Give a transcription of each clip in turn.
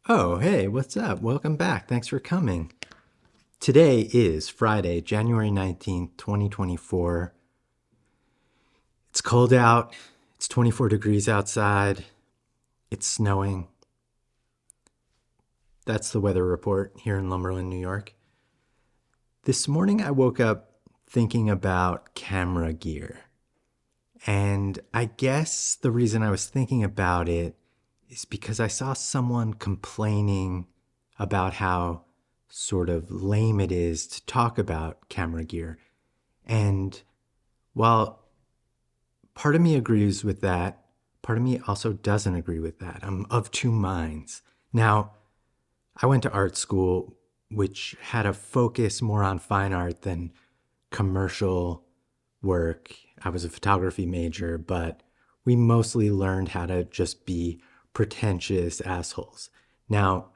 Oh, hey, what's up? Welcome back. Thanks for coming. Today is Friday, January 19th, 2024. It's cold out. It's 24 degrees outside. It's snowing. That's the weather report here in Lumberland, New York. This morning I woke up thinking about camera gear. And I guess the reason I was thinking about it is because I saw someone complaining about how sort of lame it is to talk about camera gear. And while part of me agrees with that, part of me also doesn't agree with that. I'm of two minds. Now, I went to art school, which had a focus more on fine art than commercial work. I was a photography major, but we mostly learned how to just be pretentious assholes. Now,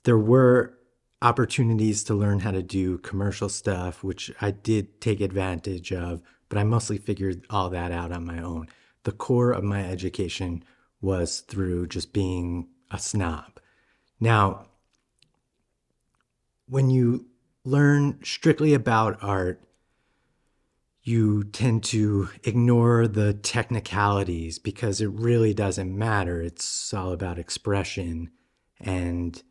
there were opportunities to learn how to do commercial stuff, which I did take advantage of, but I mostly figured all that out on my own. The core of my education was through just being a snob. Now, when you learn strictly about art, you tend to ignore the technicalities because it really doesn't matter. It's all about expression, and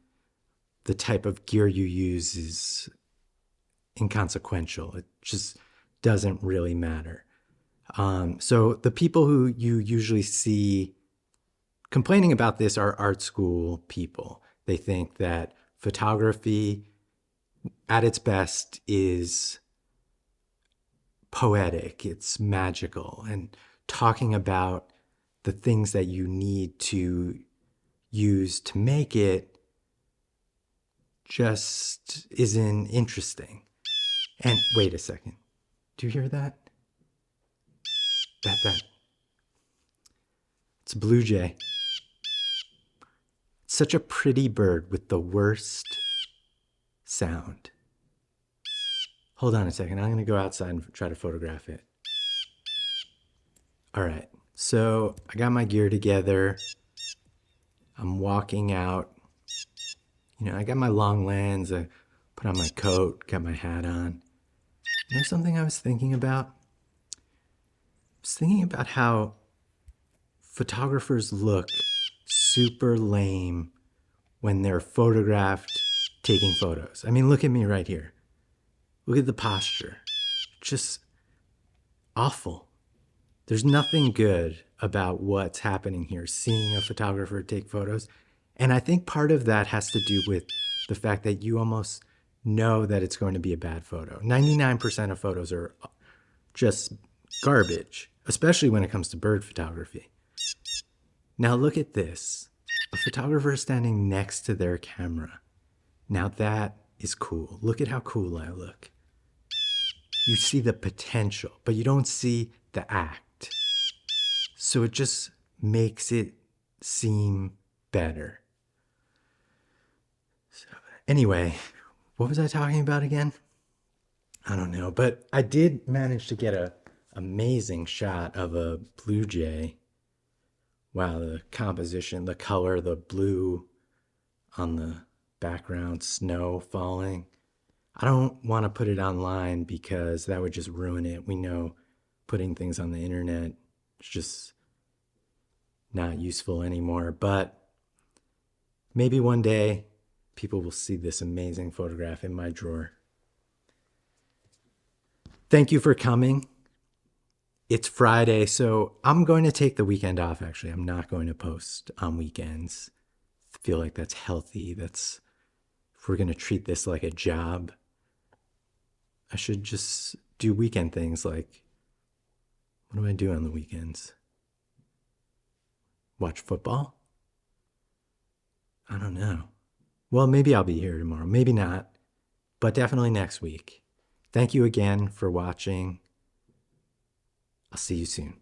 the type of gear you use is inconsequential. It just doesn't really matter. So the people who you usually see complaining about this are art school people. They think that photography at its best is poetic, it's magical, and talking about the things that you need to use to make it just isn't interesting. And wait a second. Do you hear that? That. It's a blue jay. It's such a pretty bird with the worst sound. Hold on a second. I'm going to go outside and try to photograph it. All right. So I got my gear together. I'm walking out. I got my long lens. I put on my coat, got my hat on. You know something I was thinking about? I was thinking about how photographers look super lame when they're photographed taking photos. I mean, look at me right here. Look at the posture. Just awful. There's nothing good about what's happening here, seeing a photographer take photos. And I think part of that has to do with the fact that you almost know that it's going to be a bad photo. 99% of photos are just garbage, especially when it comes to bird photography. Now look at this. A photographer is standing next to their camera. Now that is cool. Look at how cool I look. You see the potential, but you don't see the act. So it just makes it seem better. So, anyway, what was I talking about again? I don't know, but I did manage to get an amazing shot of a blue jay. Wow, the composition, the color, the blue on the background, snow falling. I don't want to put it online because that would just ruin it. We know putting things on the internet is just not useful anymore. But maybe one day people will see this amazing photograph in my drawer. Thank you for coming. It's Friday, so I'm going to take the weekend off, actually. I'm not going to post on weekends. I feel like that's healthy. If we're going to treat this like a job, I should just do weekend things like, what do I do on the weekends? Watch football? I don't know. Well, maybe I'll be here tomorrow. Maybe not, but definitely next week. Thank you again for watching. I'll see you soon.